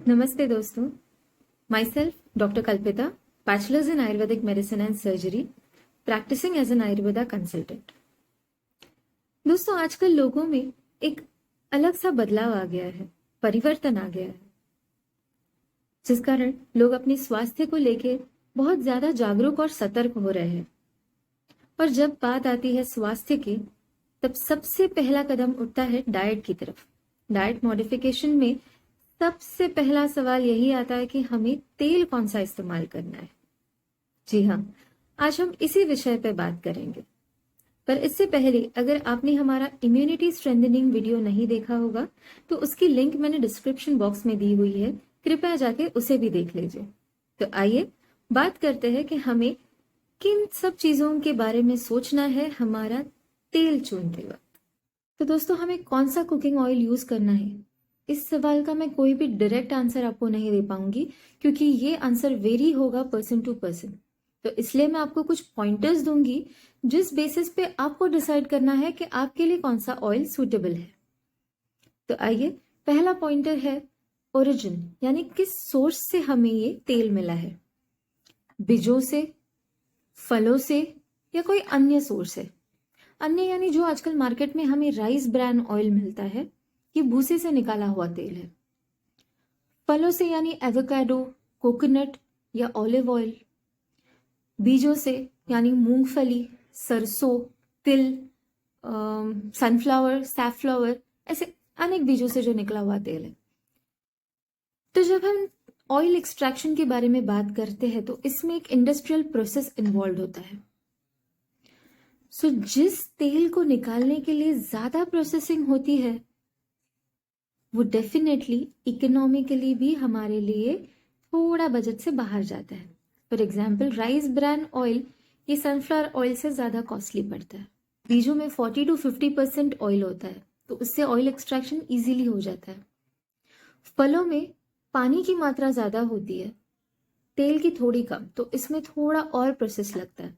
नमस्ते दोस्तों, myself doctor Kalpita, bachelors in Ayurvedic medicine and surgery, practising as an Ayurveda consultant. दोस्तों, आजकल लोगों में एक अलग सा बदलाव आ गया है, परिवर्तन आ गया है, जिस कारण लोग अपने स्वास्थ्य को लेके बहुत ज्यादा जागरूक और सतर्क हो रहे हैं। और जब बात आती है स्वास्थ्य की, तब सबसे पहला कदम उठता है डाइट की तरफ। डाइट मॉडिफिकेशन में सबसे पहला सवाल यही आता है कि हमें तेल कौन सा इस्तेमाल करना है। जी हाँ, आज हम इसी विषय पर बात करेंगे। पर इससे पहले अगर आपने हमारा इम्यूनिटी स्ट्रेंथनिंग वीडियो नहीं देखा होगा तो उसकी लिंक मैंने डिस्क्रिप्शन बॉक्स में दी हुई है, कृपया जाके उसे भी देख लीजिए। तो आइए बात करते हैं कि हमें किन सब चीजों के बारे में सोचना है हमारा तेल चुनते वक्त। तो दोस्तों, हमें कौन सा कुकिंग ऑयल यूज करना है, इस सवाल का मैं कोई भी डायरेक्ट आंसर आपको नहीं दे पाऊंगी, क्योंकि ये आंसर वेरी होगा पर्सन टू पर्सन। तो इसलिए मैं आपको कुछ पॉइंटर्स दूंगी जिस बेसिस पे आपको डिसाइड करना है कि आपके लिए कौन सा ऑयल सूटेबल है। तो आइए, पहला पॉइंटर है ओरिजिन, यानी किस सोर्स से हमें ये तेल मिला है। बीजों से, फलों से, या कोई अन्य सोर्स है। अन्य यानी जो आजकल मार्केट में हमें राइस ब्रान ऑयल मिलता है, ये भूसे से निकाला हुआ तेल है। फलों से यानी एवोकाडो, कोकोनट या ऑलिव ऑयल। बीजों से यानी मूंगफली, सरसों, तिल, सनफ्लावर, सैफफ्लावर, ऐसे अनेक बीजों से जो निकला हुआ तेल है। तो जब हम ऑयल एक्सट्रैक्शन के बारे में बात करते हैं तो इसमें एक इंडस्ट्रियल प्रोसेस इन्वॉल्व होता है। सो जिस तेल को निकालने के लिए ज्यादा प्रोसेसिंग होती है वो डेफिनेटली इकोनॉमिकली भी हमारे लिए थोड़ा बजट से बाहर जाता है। For example, rice bran oil ये सनफ्लावर ऑयल से ज्यादा कॉस्टली पड़ता है। बीजों में 40 to 50% ऑयल होता है, तो उससे ऑयल एक्सट्रैक्शन इजीली हो जाता है। फलों में पानी की मात्रा ज्यादा होती है, तेल की थोड़ी कम, तो इसमें थोड़ा और प्रोसेस लगता है।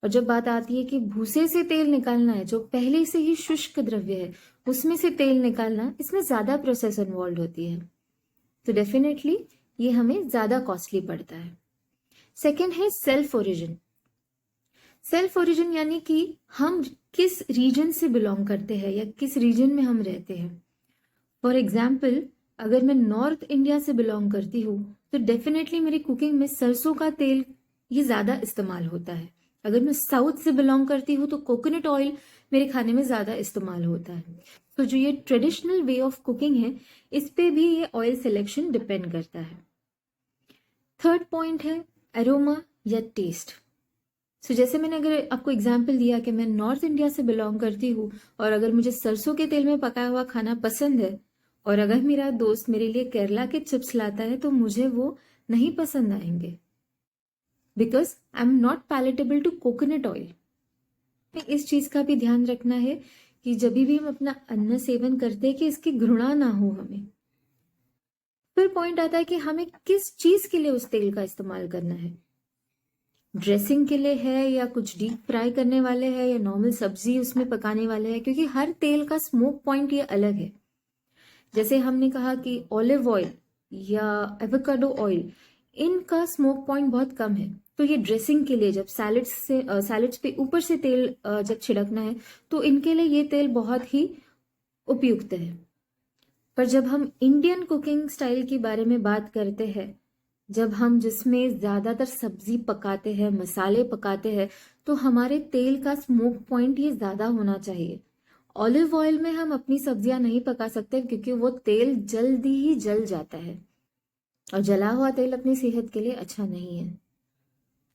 और जब बात आती है कि भूसे से तेल निकालना है, जो पहले से ही शुष्क द्रव्य है, उसमें से तेल निकालना, इसमें ज्यादा प्रोसेस इन्वॉल्व होती है, तो डेफिनेटली ये हमें ज्यादा कॉस्टली पड़ता है। सेकेंड है सेल्फ ओरिजिन। सेल्फ ओरिजिन यानी कि हम किस रीजन से बिलोंग करते हैं या किस रीजन में हम रहते हैं। फॉर एग्जाम्पल, अगर मैं नॉर्थ इंडिया से बिलोंग करती हूँ तो डेफिनेटली मेरी कुकिंग में सरसों का तेल ये ज्यादा इस्तेमाल होता है। अगर मैं साउथ से बिलोंग करती हूँ तो कोकोनट ऑयल मेरे खाने में ज्यादा इस्तेमाल होता है। तो जो ये ट्रेडिशनल वे ऑफ कुकिंग है, इस पे भी ये ऑयल सिलेक्शन डिपेंड करता है। थर्ड पॉइंट है एरोमा या टेस्ट। सो जैसे मैंने अगर आपको एग्जाम्पल दिया कि मैं नॉर्थ इंडिया से बिलोंग करती हूँ और अगर मुझे सरसों के तेल में पकाया हुआ खाना पसंद है और अगर मेरा दोस्त मेरे लिए केरला के चिप्स लाता है तो मुझे वो नहीं पसंद आएंगे, because I am not palatable to coconut oil. इस चीज का भी ध्यान रखना है कि जब भी हम अपना अन्न सेवन करते हैं कि इसकी घृणा ना हो हमें। फिर पॉइंट आता है कि हमें किस चीज के लिए उस तेल का इस्तेमाल करना है। ड्रेसिंग के लिए है या कुछ डीप फ्राई करने वाले हैं या नॉर्मल सब्जी उसमें पकाने वाले हैं, क्योंकि हर तेल का स्मोक पॉइंट ये अलग है। जैसे हमने कहा कि ऑलिव ऑयल या एवोकाडो ऑयल, इनका स्मोक पॉइंट बहुत कम है, तो ये ड्रेसिंग के लिए जब सैलड्स पे ऊपर से तेल जब छिड़कना है तो इनके लिए ये तेल बहुत ही उपयुक्त है। पर जब हम इंडियन कुकिंग स्टाइल के बारे में बात करते हैं, जब हम जिसमें ज्यादातर सब्जी पकाते हैं, मसाले पकाते हैं, तो हमारे तेल का स्मोक पॉइंट ये ज्यादा होना चाहिए। ऑलिव ऑयल में हम अपनी सब्जियां नहीं पका सकते क्योंकि वो तेल जल्दी ही जल जाता है और जला हुआ तेल अपनी सेहत के लिए अच्छा नहीं है।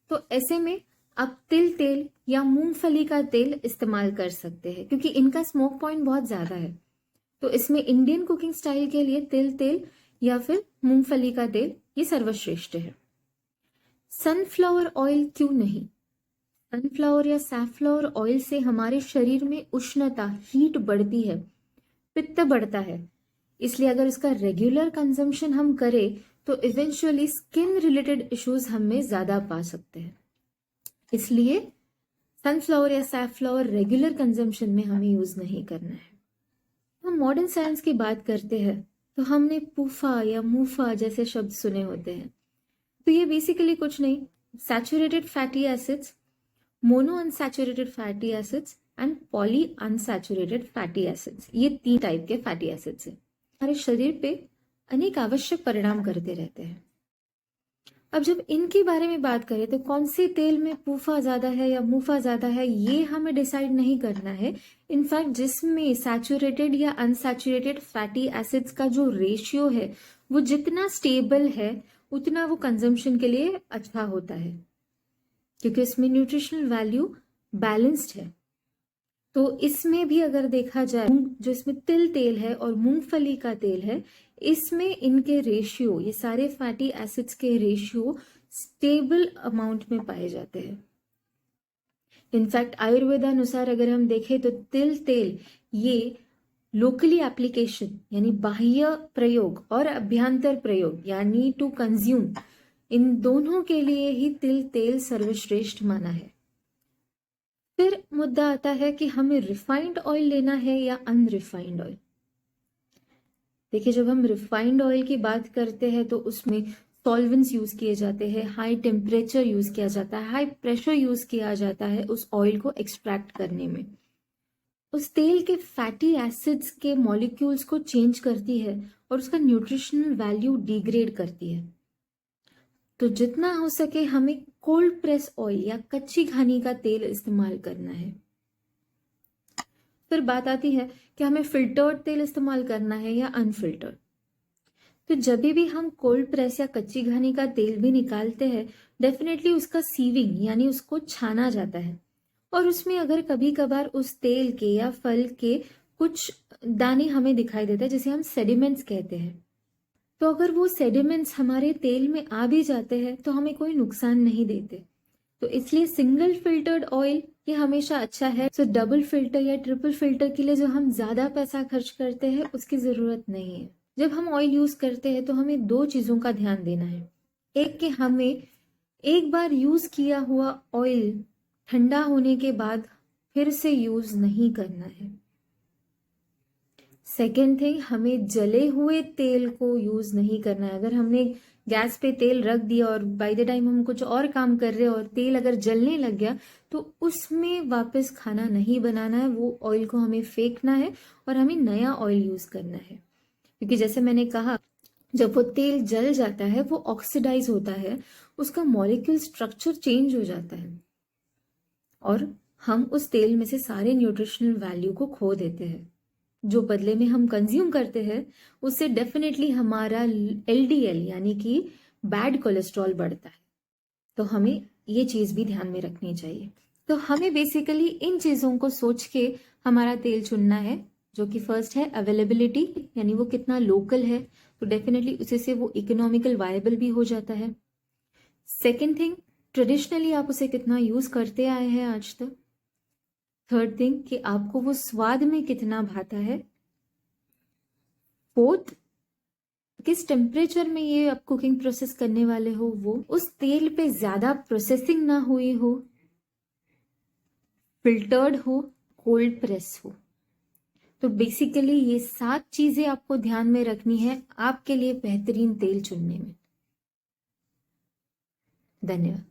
तो ऐसे में आप तिल तेल या मूंगफली का तेल इस्तेमाल कर सकते हैं क्योंकि इनका स्मोक पॉइंट बहुत ज्यादा है। तो इसमें इंडियन कुकिंग स्टाइल के लिए तिल तेल या फिर मूंगफली का तेल ये सर्वश्रेष्ठ है। सनफ्लावर ऑयल क्यों नहीं? सनफ्लावर या सैफफ्लावर ऑयल से हमारे शरीर में उष्णता, हीट बढ़ती है, पित्त बढ़ता है, इसलिए अगर इसका रेगुलर कंजम्पशन हम करें तो इवेंचुअली स्किन रिलेटेड इश्यूज हम में ज्यादा पा सकते हैं। इसलिए सनफ्लावर या सैफफ्लावर रेगुलर कंजम्पशन में हमें यूज नहीं करना है। हम मॉडर्न साइंस की बात करते हैं तो हमने पूफा या मूफा जैसे शब्द सुने होते हैं। तो ये बेसिकली कुछ नहीं, saturated fatty acids, mono unsaturated fatty acids and poly unsaturated fatty acids, ये 3 टाइप के फैटी एसिड्स हैं। हमारे शरीर पे अनेक आवश्यक परिणाम करते रहते हैं। अब जब इनके बारे में बात करें तो कौन से तेल में पूफा ज़्यादा है या मूफा ज़्यादा है, ये हमें डिसाइड नहीं करना है। इनफैक्ट जिसमें सैचुरेटेड या अनसैचुरेटेड फैटी एसिड्स का जो रेशियो है वो जितना स्टेबल है उतना वो कंजम्पशन के लिए अच्छा होता है, क्योंकि इसमें न्यूट्रिशनल वैल्यू बैलेंस्ड है। तो इसमें भी अगर देखा जाए, जो इसमें तिल तेल है और मूंगफली का तेल है, इसमें इनके रेशियो, ये सारे फैटी एसिड्स के रेशियो स्टेबल अमाउंट में पाए जाते हैं। इनफैक्ट आयुर्वेदानुसार अगर हम देखें तो तिल तेल ये लोकली एप्लीकेशन यानी बाह्य प्रयोग और अभ्यंतर प्रयोग यानी टू कंज्यूम, इन दोनों के लिए ही तिल तेल सर्वश्रेष्ठ माना है। फिर मुद्दा आता है कि हमें रिफाइंड ऑयल लेना है या अनरिफाइंड ऑयल। देखिए, जब हम रिफाइंड ऑयल की बात करते हैं तो उसमें सॉल्वेंट्स यूज किए जाते हैं, हाई टेम्परेचर यूज किया जाता है, हाई प्रेशर यूज किया जाता है उस ऑयल को एक्सट्रैक्ट करने में। उस तेल के फैटी एसिड्स के मॉलिक्यूल्स को चेंज करती है और उसका न्यूट्रिशनल वैल्यू डिग्रेड करती है। तो जितना हो सके हमें कोल्ड प्रेस ऑयल या कच्ची घानी का तेल इस्तेमाल करना है। फिर बात आती है कि हमें फिल्टर्ड तेल इस्तेमाल करना है या अनफिल्टर्ड। तो जब भी हम कोल्ड प्रेस या कच्ची घानी का तेल भी निकालते हैं, डेफिनेटली उसका सीविंग यानी उसको छाना जाता है, और उसमें अगर कभी कभार उस तेल के या फल के कुछ दाने हमें दिखाई देते हैं, जिसे हम सेडिमेंट्स कहते हैं। तो अगर वो सेडिमेंट्स हमारे तेल में आ भी जाते हैं तो हमें कोई नुकसान नहीं देते। तो इसलिए सिंगल फिल्टर्ड ऑयल ये हमेशा अच्छा है। सो डबल फिल्टर या ट्रिपल फिल्टर के लिए जो हम ज्यादा पैसा खर्च करते हैं उसकी जरूरत नहीं है। जब हम ऑयल यूज करते हैं तो हमें 2 चीजों का ध्यान देना है। एक कि हमें एक बार यूज किया हुआ ऑयल ठंडा होने के बाद फिर से यूज नहीं करना है। सेकेंड थिंग, हमें जले हुए तेल को यूज नहीं करना है। अगर हमने गैस पे तेल रख दिया और बाय द टाइम हम कुछ और काम कर रहे हैं और तेल अगर जलने लग गया तो उसमें वापस खाना नहीं बनाना है, वो ऑयल को हमें फेंकना है और हमें नया ऑयल यूज करना है। क्योंकि जैसे मैंने कहा, जब वो तेल जल जाता है वो ऑक्सीडाइज होता है, उसका मॉलिक्यूल स्ट्रक्चर चेंज हो जाता है और हम उस तेल में से सारे न्यूट्रिशनल वैल्यू को खो देते हैं। जो बदले में हम कंज्यूम करते हैं उससे डेफिनेटली हमारा एलडीएल यानी कि बैड कोलेस्ट्रॉल बढ़ता है। तो हमें ये चीज भी ध्यान में रखनी चाहिए। तो हमें बेसिकली इन चीजों को सोच के हमारा तेल चुनना है, जो कि फर्स्ट है अवेलेबिलिटी, यानी वो कितना लोकल है, तो डेफिनेटली उसी से वो इकोनॉमिकल वायबल भी हो जाता है। सेकेंड थिंग, ट्रेडिशनली आप उसे कितना यूज करते आए हैं आज तक। थर्ड थिंग कि आपको वो स्वाद में कितना भाता है। फोर्थ, किस टेम्परेचर में ये आप कुकिंग प्रोसेस करने वाले हो, वो उस तेल पे ज्यादा प्रोसेसिंग ना हुई हो, फिल्टर्ड हो, कोल्ड प्रेस हो। तो बेसिकली ये 7 चीजें आपको ध्यान में रखनी है आपके लिए बेहतरीन तेल चुनने में। धन्यवाद।